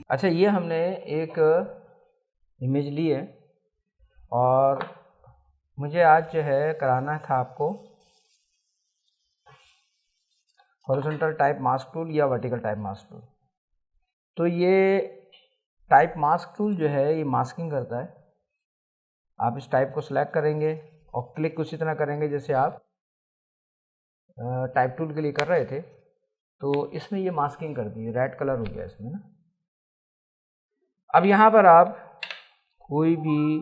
अच्छा, ये हमने एक इमेज ली है और मुझे आज जो है कराना था आपको हॉरिजॉन्टल टाइप मास्क टूल या वर्टिकल टाइप मास्क टूल। तो ये टाइप मास्क टूल जो है ये मास्किंग करता है। आप इस टाइप को सिलेक्ट करेंगे और क्लिक उसी तरह करेंगे जैसे आप टाइप टूल के लिए कर रहे थे। तो इसमें ये मास्किंग कर दी, रेड कलर हो गया इसमें ना। अब यहाँ पर आप कोई भी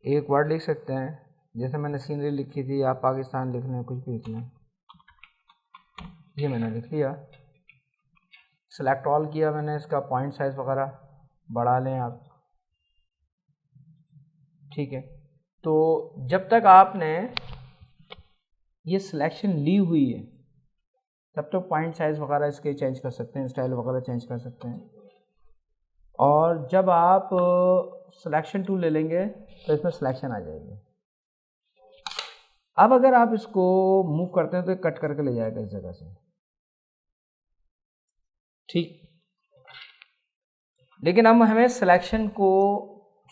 एक वर्ड लिख सकते हैं, जैसे मैंने सीनरी लिखी थी, आप पाकिस्तान लिख लें, कुछ भी लिख लें। ये मैंने लिख लिया, सेलेक्ट ऑल किया मैंने, इसका पॉइंट साइज वगैरह बढ़ा लें आप, ठीक है। तो जब तक आपने ये सिलेक्शन ली हुई है तब तक पॉइंट साइज वगैरह इसके चेंज कर सकते हैं, स्टाइल वगैरह चेंज कर सकते हैं। और जब आप सिलेक्शन टूल ले लेंगे तो इसमें सिलेक्शन आ जाएगी। अब अगर आप इसको मूव करते हैं तो कट करके ले जाएगा इस जगह से, ठीक। लेकिन अब हमें सिलेक्शन को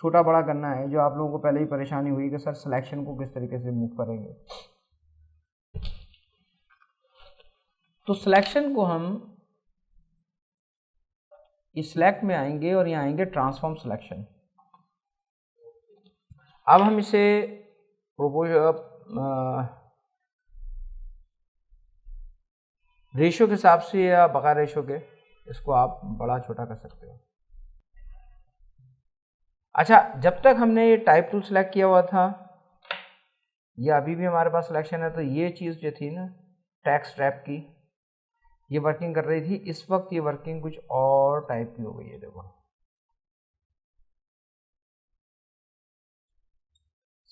छोटा बड़ा करना है, जो आप लोगों को पहले ही परेशानी हुई कि सर सिलेक्शन को किस तरीके से मूव करेंगे। तो सिलेक्शन को हम इस सिलेक्ट में आएंगे और यहाँ आएंगे ट्रांसफॉर्म सिलेक्शन। अब हम इसे रेशियो के हिसाब से या बगैर रेशियो के इसको आप बड़ा छोटा कर सकते हो। अच्छा, जब तक हमने ये टाइप टूल सेलेक्ट किया हुआ था, ये अभी भी हमारे पास सिलेक्शन है, तो ये चीज़ जो थी ना टेक्स्ट रैप की, ये वर्किंग कर रही थी। इस वक्त ये वर्किंग कुछ और टाइप की हो गई है, देखो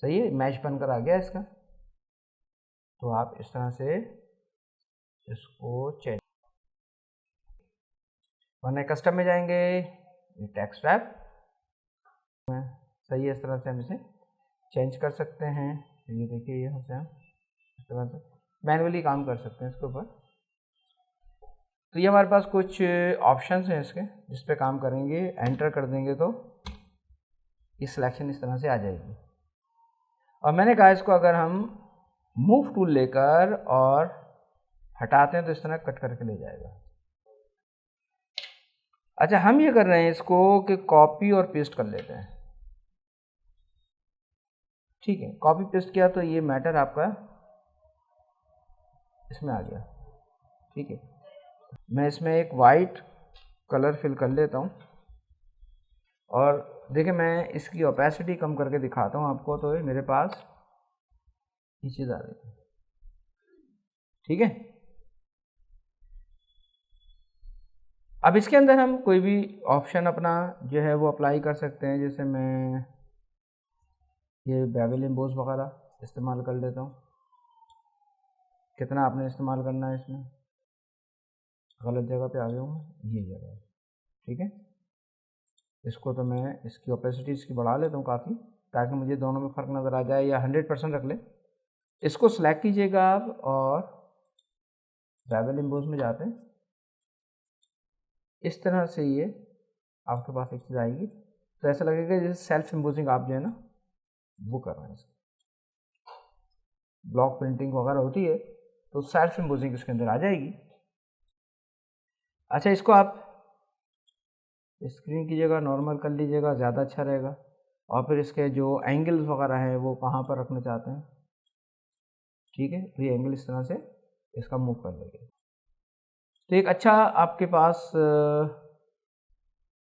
सही है, मैच बनकर आ गया इसका। तो आप इस तरह से इसको चेंज, वरना कस्टम में जाएंगे, ये टेक्स्ट रैप सही है, इस तरह से हम इसे चेंज कर सकते हैं। ये देखिए यहाँ से हम इस तरह से मैनुअली काम कर सकते हैं इसके ऊपर। तो ये हमारे पास कुछ ऑप्शंस हैं इसके, जिस पे काम करेंगे, एंटर कर देंगे तो ये सिलेक्शन इस तरह से आ जाएगी। और मैंने कहा इसको अगर हम मूव टूल लेकर और हटाते हैं तो इस तरह कट करके ले जाएगा। अच्छा, हम ये कर रहे हैं इसको कि कॉपी और पेस्ट कर लेते हैं, ठीक है। कॉपी पेस्ट किया तो ये मैटर आपका इसमें आ गया, ठीक है। मैं इसमें एक वाइट कलर फिल कर लेता हूँ और देखिए मैं इसकी ओपेसिटी कम करके दिखाता हूँ आपको, तो ये मेरे पास ये चीज़ आ रही है, ठीक है। अब इसके अंदर हम कोई भी ऑप्शन अपना जो है वो अप्लाई कर सकते हैं। जैसे मैं ये बेवल एम्बोस वगैरह इस्तेमाल कर लेता हूँ। कितना आपने इस्तेमाल करना है, इसमें गलत जगह पे आ गया हूँ, ये जगह, ठीक है। इसको तो मैं इसकी ओपेसिटी इसकी बढ़ा लेता हूँ काफ़ी, ताकि मुझे दोनों में फ़र्क नज़र आ जाए, या 100% रख ले। इसको सिलेक्ट कीजिएगा आप और बेवल एम्बोस में जाते हैं, इस तरह से ये आपके पास एक चीज़ आएगी। तो ऐसा लगेगा जैसे सेल्फ एम्बोसिंग आप जो है ना वो कर रहे हैं। ब्लॉक प्रिंटिंग वगैरह होती है तो सेल्फ एम्बोसिंग इसके अंदर आ जाएगी। अच्छा, इसको आप स्क्रीन की जगह नॉर्मल कर लीजिएगा, ज़्यादा अच्छा रहेगा। और फिर इसके जो एंगल्स वगैरह हैं वो कहाँ पर रखना चाहते हैं, ठीक है, तो ये एंगल इस तरह से इसका मूव कर लेंगे। तो एक अच्छा आपके पास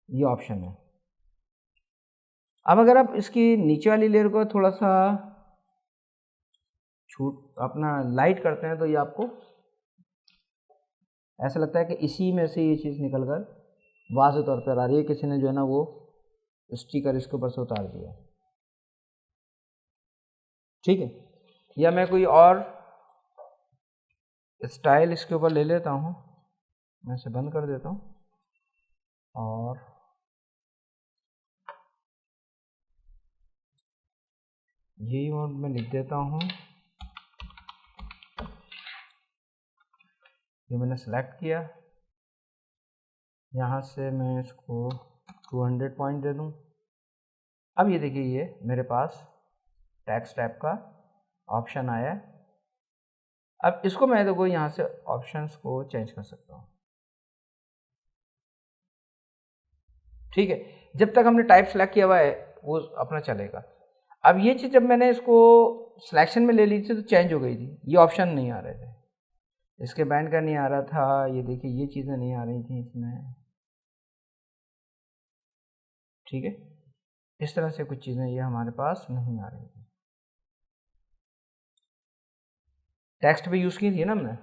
ये ऑप्शन है। अब अगर आप इसकी नीचे वाली लेयर को थोड़ा सा छूट अपना लाइट करते हैं तो ये आपको ऐसा लगता है कि इसी में से ये चीज़ निकल कर वाज़ेह तौर पर आ रही है। किसी ने जो है ना वो स्टिकर इसके ऊपर से उतार दिया, ठीक है। या मैं कोई और स्टाइल इसके ऊपर ले लेता हूँ, मैं इसे बंद कर देता हूँ और यही मोड में लिख देता हूँ। ये मैंने सेलेक्ट किया, यहाँ से मैं इसको 200 पॉइंट दे दूँ। अब ये देखिए ये मेरे पास टेक्स्ट टैब का ऑप्शन आया है। अब इसको मैं देखो यहाँ से ऑप्शंस को चेंज कर सकता हूँ। ठीक है, जब तक हमने टाइप सेलेक्ट किया हुआ है वो अपना चलेगा। अब ये चीज़ जब मैंने इसको सिलेक्शन में ले ली थी तो चेंज हो गई थी, ये ऑप्शन नहीं आ रहे थे, इसके बैंड का नहीं आ रहा था, ये देखिए ये चीज़ें नहीं आ रही थी इसमें। ठीक है, इस तरह से कुछ चीज़ें ये हमारे पास नहीं आ रही थी। टेक्स्ट पे यूज़ की थी ना हमने,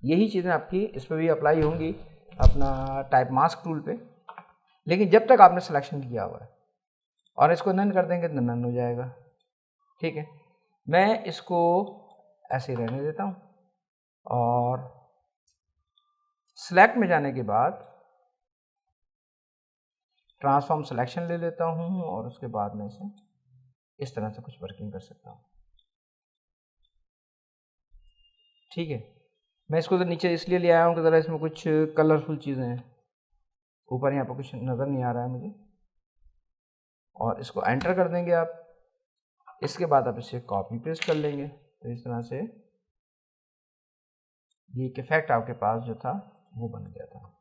यही चीज़ें आपकी इस पर भी अप्लाई होंगी अपना टाइप मास्क टूल पे, लेकिन जब तक आपने सिलेक्शन किया हुआ है। और इसको नन कर देंगे तो नन हो जाएगा। ठीक है, मैं इसको ऐसे ही रहने देता हूँ और सिलेक्ट में जाने के बाद ट्रांसफॉर्म सिलेक्शन ले लेता हूँ और उसके बाद में इसे इस तरह से कुछ वर्किंग कर सकता हूँ। ठीक है, मैं इसको तो नीचे इसलिए ले आया हूँ कि ज़रा इसमें कुछ कलरफुल चीज़ें हैं, ऊपर यहाँ पर कुछ नज़र नहीं आ रहा है मुझे। और इसको एंटर कर देंगे आप, इसके बाद आप इसे कॉपी पेस्ट कर लेंगे तो इस तरह से ये एक इफेक्ट आपके पास जो था वो बन गया था।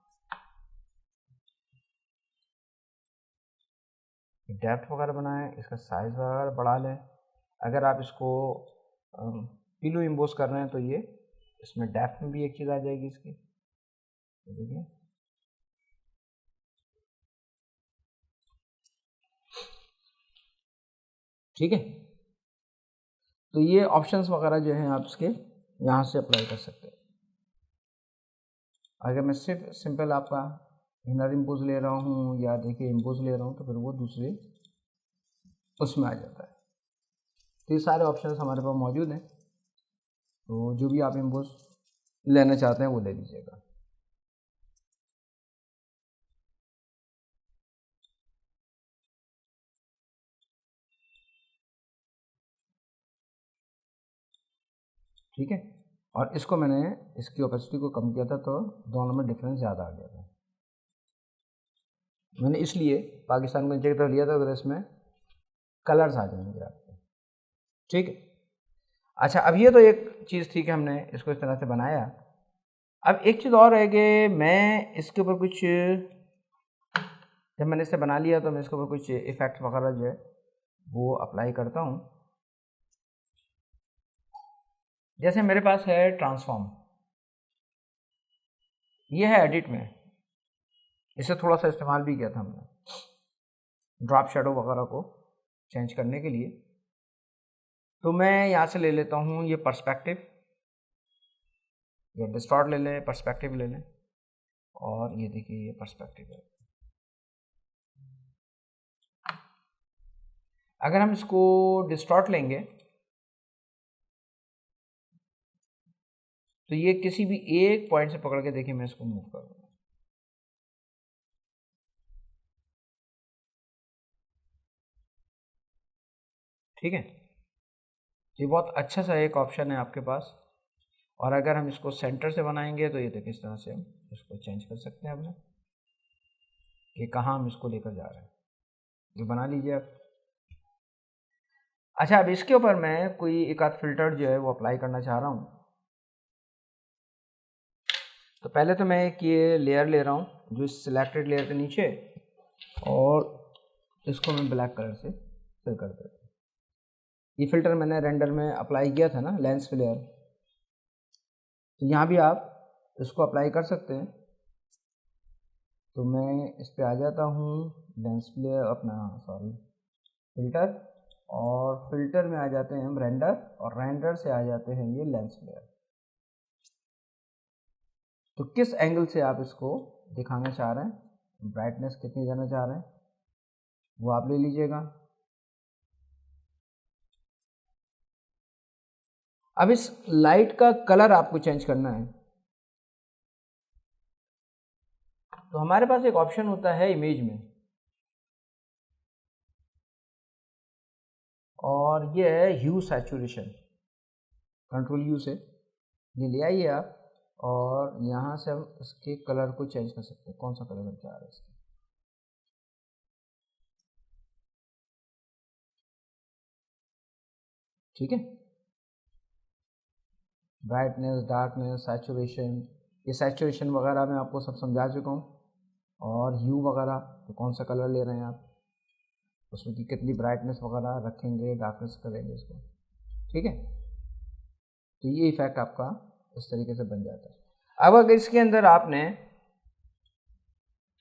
डेप्थ वगैरह बनाएं, इसका साइज वगैरह बढ़ा लें। अगर आप इसको पिलो इम्बोस कर रहे हैं तो ये इसमें डेप्थ में भी एक चीज़ आ जाएगी इसकी, देखिए। ठीक है, तो ये ऑप्शंस वगैरह जो हैं आप इसके यहाँ से अप्लाई कर सकते हैं। अगर मैं सिर्फ सिंपल आपका इनर इम्पोज ले रहा हूँ या देखिए इम्पोज ले रहा हूँ तो फिर वो दूसरे उसमें आ जाता है। तो ये सारे ऑप्शंस हमारे पास मौजूद हैं, तो जो भी आप इम्पोज लेना चाहते हैं वो ले लीजिएगा। ठीक है, और इसको मैंने इसकी ओपेसिटी को कम किया था तो दोनों में डिफरेंस ज़्यादा आ गया था। मैंने इसलिए पाकिस्तान को चेक कर लिया था, अगर इसमें कलर्स आ जाएंगे आपके। ठीक है, अच्छा अब ये तो एक चीज़ थी कि हमने इसको इस तरह से बनाया। अब एक चीज़ और है कि मैं इसके ऊपर कुछ, जब मैंने इसे बना लिया तो मैं इसके ऊपर कुछ इफ़ेक्ट वगैरह जो है वो अप्लाई करता हूँ। जैसे मेरे पास है ट्रांसफॉर्म, ये है एडिट में, इसे थोड़ा सा इस्तेमाल भी किया था हमने ड्रॉप शेडो वगैरह को चेंज करने के लिए। तो मैं यहाँ से ले लेता हूँ ये पर्सपेक्टिव, या डिस्टॉर्ट ले लें, पर्सपेक्टिव ले लें, और ये देखिए ये पर्सपेक्टिव है। अगर हम इसको डिस्टॉर्ट लेंगे तो ये किसी भी एक पॉइंट से पकड़ के देखिए मैं इसको मूव कर दूँगा। ठीक है, ये बहुत अच्छा सा एक ऑप्शन है आपके पास। और अगर हम इसको सेंटर से बनाएंगे तो ये देखिए इस तरह से हम इसको चेंज कर सकते हैं अपने कि कहाँ हम इसको लेकर जा रहे हैं, ये बना लीजिए आप। अच्छा, अब इसके ऊपर मैं कोई एक आध फिल्टर जो है वो अप्लाई करना चाह रहा हूँ। तो पहले तो मैं एक ये लेयर ले रहा हूँ जो इस सिलेक्टेड लेयर के नीचे, और इसको मैं ब्लैक कलर से फिल कर देता हूँ। ये फिल्टर मैंने रेंडर में अप्लाई किया था ना, लेंस फ्लेयर, तो यहाँ भी आप इसको अप्लाई कर सकते हैं। तो मैं इस पे आ जाता हूँ, लेंस फ्लेयर अपना फिल्टर, और फिल्टर में आ जाते हैं हम रेंडर, और रेंडर से आ जाते हैं ये लेंस फ्लेयर। तो किस एंगल से आप इसको दिखाना चाह रहे हैं, ब्राइटनेस कितनी देना चाह रहे हैं वो आप ले लीजिएगा। अब इस लाइट का कलर आपको चेंज करना है, तो हमारे पास एक ऑप्शन होता है इमेज में, और ये है ह्यू सैचुरेशन। कंट्रोल यू से ये ले आइए आप, और यहाँ से हम इसके कलर को चेंज कर सकते हैं, कौन सा कलर हम चाह रहे हैं इसका। ठीक है, ब्राइटनेस, डार्कनेस, सैचुरेशन, ये सैचुरेशन वगैरह मैं आपको सब समझा चुका हूँ। और ह्यू वगैरह, तो कौन सा कलर ले रहे हैं आप, उसमें की कितनी ब्राइटनेस वगैरह रखेंगे, डार्कनेस करेंगे इसको। ठीक है, तो ये इफेक्ट आपका इस तरीके से बन जाता है। अब अगर इसके अंदर आपने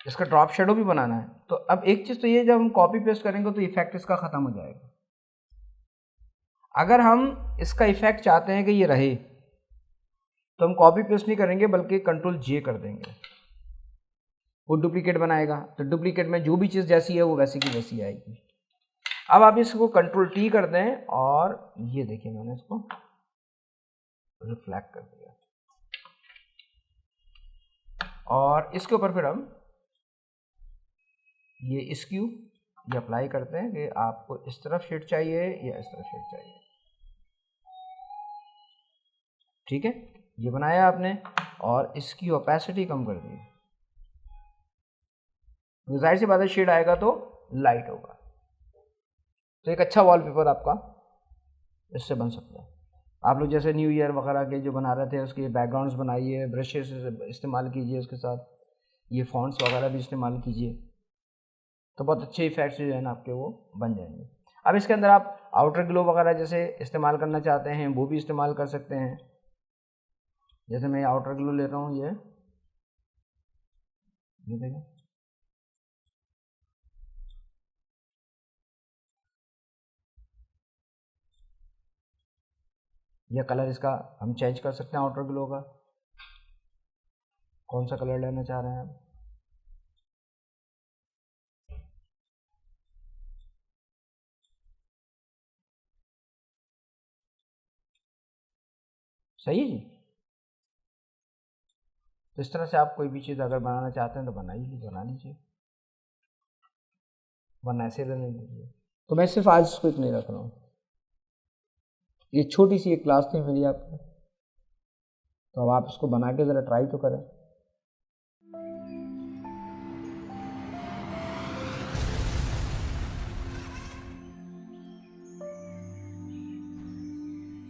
इसका ड्रॉप शेडो भी बनाना है, तो अब एक चीज़ तो ये, जब हम कॉपी पेस्ट करेंगे तो इफेक्ट इसका ख़त्म हो जाएगा। अगर हम इसका इफेक्ट चाहते हैं कि ये रहे, तो हम कॉपी पेस्ट नहीं करेंगे बल्कि कंट्रोल जे कर देंगे, वो डुप्लीकेट बनाएगा। तो डुप्लीकेट में जो भी चीज़ जैसी है वो वैसी की वैसी आएगी। अब आप इसको कंट्रोल टी कर दें और ये देखिए मैंने इसको रिफ्लेक्ट कर दिया, और इसके ऊपर फिर हम ये स्क्यू ये अप्लाई करते हैं कि आपको इस तरफ शेड चाहिए या इस तरफ शेड चाहिए। ठीक है, ये बनाया आपने और इसकी ओपेसिटी कम कर दी, जाहिर सी बात है शेड आएगा तो लाइट होगा। तो एक अच्छा वॉलपेपर आपका इससे बन सकता है। आप लोग जैसे न्यू ईयर वगैरह के जो बना रहे थे उसके बैकग्राउंड्स बनाइए, ब्रशेस इस्तेमाल कीजिए, उसके साथ ये फॉन्ट्स वगैरह भी इस्तेमाल कीजिए, तो बहुत अच्छे इफेक्ट्स जो है ना आपके वो बन जाएंगे। अब इसके अंदर आप आउटर ग्लो वगैरह जैसे इस्तेमाल करना चाहते हैं वो भी इस्तेमाल कर सकते हैं। जैसे मैं आउटर ग्लो ले रहा हूँ, ये देखें, यह कलर इसका हम चेंज कर सकते हैं। आउटर ग्लो का कौन सा कलर लेना चाह रहे हैं आप, सही है जी। तो इस तरह से आप कोई भी चीज़ अगर बनाना चाहते हैं तो बना लीजिए, वरना ऐसे रहने दीजिए। तो मैं सिर्फ आज इसको इतना ही रख रहा हूँ। ये छोटी सी एक क्लास थी मेरी आपको, तो अब आप इसको बना के ज़रा ट्राई तो करें।